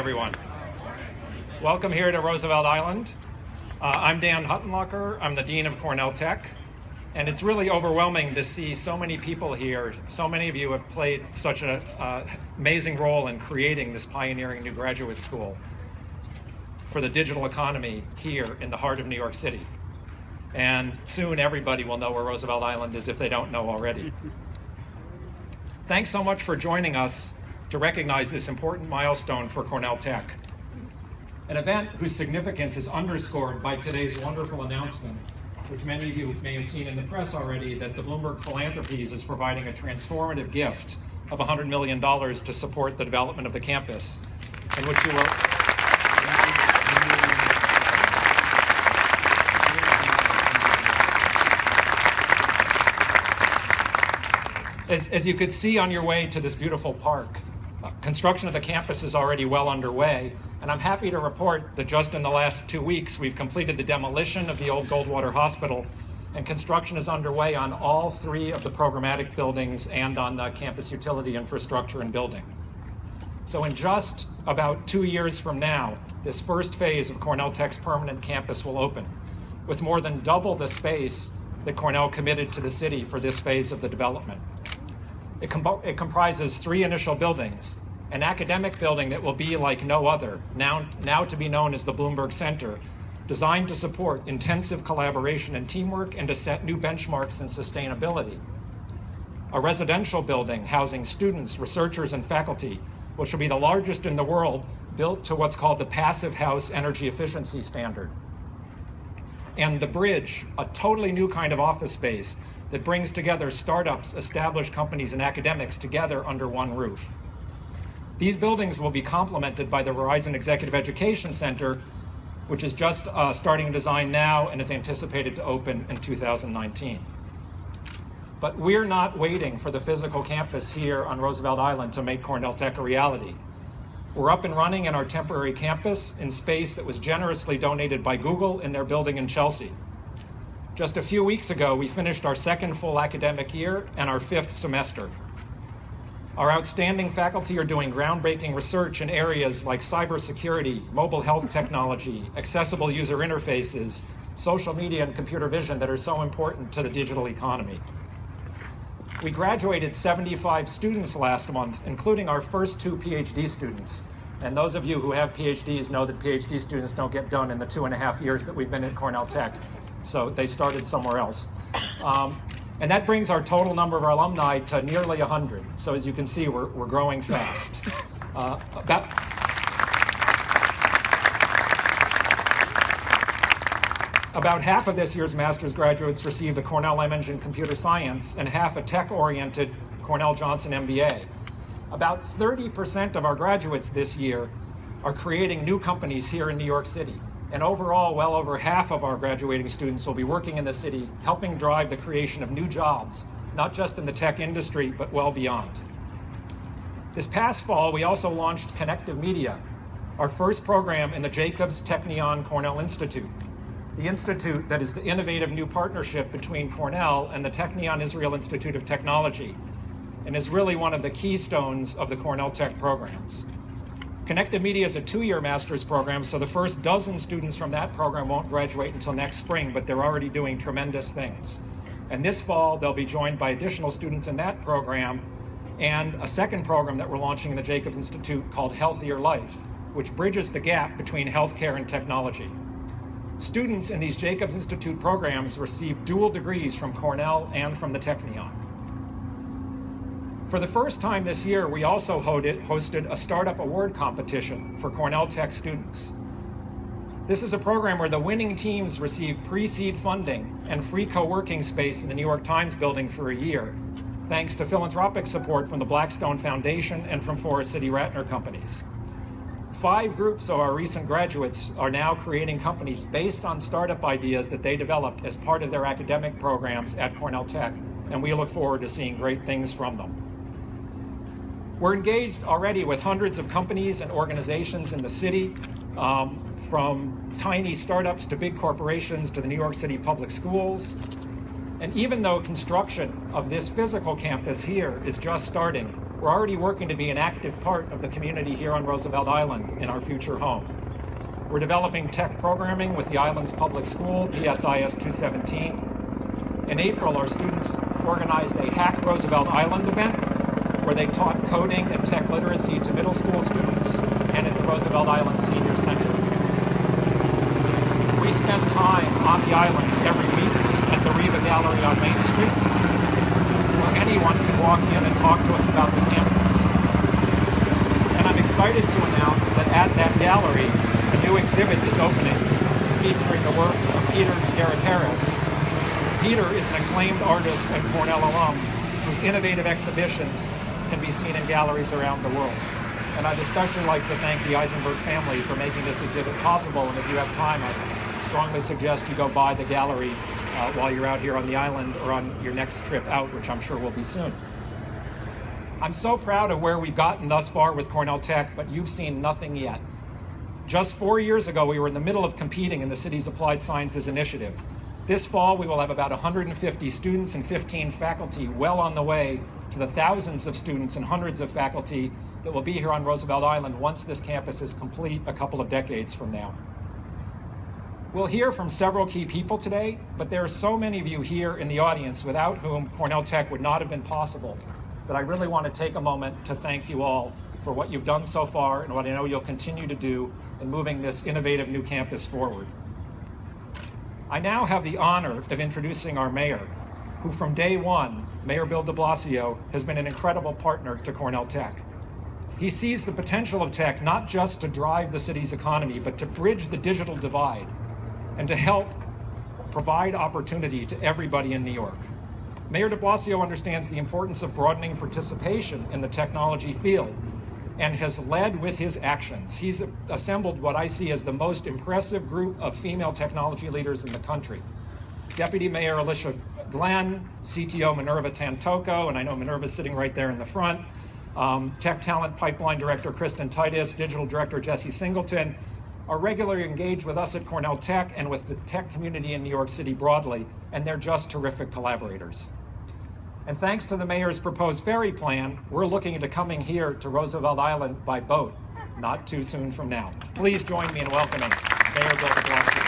Everyone. Welcome here to Roosevelt Island. I'm Dan Huttenlocher. I'm the Dean of Cornell Tech. And it's really overwhelming to see so many people here. So many of you have played such an amazing role in creating this pioneering new graduate school for the digital economy here in the heart of New York City. And soon everybody will know where Roosevelt Island is if they don't know already. Thanks so much for joining us to recognize this important milestone for Cornell Tech. An event whose significance is underscored by today's wonderful announcement, which many of you may have seen in the press already, that the Bloomberg Philanthropies is providing a transformative gift of $100 million to support the development of the campus, in which you will... As you could see on your way to this beautiful park, construction of the campus is already well underway, and I'm happy to report that just in the last 2 weeks, we've completed the demolition of the old Goldwater Hospital, and construction is underway on all 3 of the programmatic buildings and on the campus utility infrastructure and building. So in just about 2 years from now, this first phase of Cornell Tech's permanent campus will open, with more than double the space that Cornell committed to the city for this phase of the development. It comprises 3 initial buildings, an academic building that will be like no other, now to be known as the Bloomberg Center, designed to support intensive collaboration and teamwork and to set new benchmarks in sustainability. A residential building housing students, researchers, and faculty, which will be the largest in the world, built to what's called the Passive House Energy Efficiency Standard. And the Bridge, a totally new kind of office space that brings together startups, established companies, and academics together under one roof. These buildings will be complemented by the Verizon Executive Education Center, which is just starting design now and is anticipated to open in 2019. But we're not waiting for the physical campus here on Roosevelt Island to make Cornell Tech a reality. We're up and running in our temporary campus in space that was generously donated by Google in their building in Chelsea. Just a few weeks ago, we finished our 2nd full academic year and our 5th semester. Our outstanding faculty are doing groundbreaking research in areas like cybersecurity, mobile health technology, accessible user interfaces, social media, and computer vision that are so important to the digital economy. We graduated 75 students last month, including our first 2 PhD students. And those of you who have PhDs know that PhD students don't get done in the 2.5 years that we've been at Cornell Tech. So they started somewhere else. And that brings our total number of our alumni to nearly 100. So as you can see, we're growing fast. About half of this year's master's graduates received a Cornell M-Eng in computer science and half a tech-oriented Cornell Johnson MBA. About 30% of our graduates this year are creating new companies here in New York City. And overall, well over half of our graduating students will be working in the city, helping drive the creation of new jobs, not just in the tech industry, but well beyond. This past fall, we also launched Connective Media, our first program in the Jacobs Technion Cornell Institute, the institute that is the innovative new partnership between Cornell and the Technion Israel Institute of Technology, and is really one of the keystones of the Cornell Tech programs. Connective Media is a 2-year master's program, so the first dozen students from that program won't graduate until next spring, but they're already doing tremendous things. And this fall, they'll be joined by additional students in that program and a second program that we're launching in the Jacobs Institute called Healthier Life, which bridges the gap between healthcare and technology. Students in these Jacobs Institute programs receive dual degrees from Cornell and from the Technion. For the first time this year, we also hosted a startup award competition for Cornell Tech students. This is a program where the winning teams receive pre-seed funding and free co-working space in the New York Times building for a year, thanks to philanthropic support from the Blackstone Foundation and from Forest City Ratner companies. 5 groups of our recent graduates are now creating companies based on startup ideas that they developed as part of their academic programs at Cornell Tech, and we look forward to seeing great things from them. We're engaged already with hundreds of companies and organizations in the city, from tiny startups to big corporations to the New York City Public Schools. And even though construction of this physical campus here is just starting, we're already working to be an active part of the community here on Roosevelt Island in our future home. We're developing tech programming with the island's public school, PSIS 217. In April, our students organized a Hack Roosevelt Island event where they taught coding and tech literacy to middle school students and at the Roosevelt Island Senior Center. We spend time on the island every week at the Riva Gallery on Main Street, where anyone can walk in and talk to us about the campus. And I'm excited to announce that at that gallery, a new exhibit is opening featuring the work of Peter Garikaris. Peter is an acclaimed artist and Cornell alum whose innovative exhibitions can be seen in galleries around the world. And I'd especially like to thank the Eisenberg family for making this exhibit possible. And if you have time, I strongly suggest you go by the gallery while you're out here on the island or on your next trip out, which I'm sure will be soon. I'm so proud of where we've gotten thus far with Cornell Tech, but you've seen nothing yet. Just 4 years ago, we were in the middle of competing in the city's Applied Sciences Initiative. This fall, we will have about 150 students and 15 faculty, well on the way to the thousands of students and hundreds of faculty that will be here on Roosevelt Island once this campus is complete a couple of decades from now. We'll hear from several key people today, but there are so many of you here in the audience without whom Cornell Tech would not have been possible that I really want to take a moment to thank you all for what you've done so far and what I know you'll continue to do in moving this innovative new campus forward. I now have the honor of introducing our mayor, who from day one, Mayor Bill de Blasio, has been an incredible partner to Cornell Tech. He sees the potential of tech not just to drive the city's economy, but to bridge the digital divide and to help provide opportunity to everybody in New York. Mayor de Blasio understands the importance of broadening participation in the technology field and has led with his actions. He's assembled what I see as the most impressive group of female technology leaders in the country. Deputy Mayor Alicia Glenn, CTO Minerva Tantoko, and I know Minerva's sitting right there in the front, Tech Talent Pipeline Director Kristen Titus, Digital Director Jesse Singleton, are regularly engaged with us at Cornell Tech and with the tech community in New York City broadly, and they're just terrific collaborators. And thanks to the mayor's proposed ferry plan, we're looking into coming here to Roosevelt Island by boat, not too soon from now. Please join me in welcoming Mayor Bill de Blasio.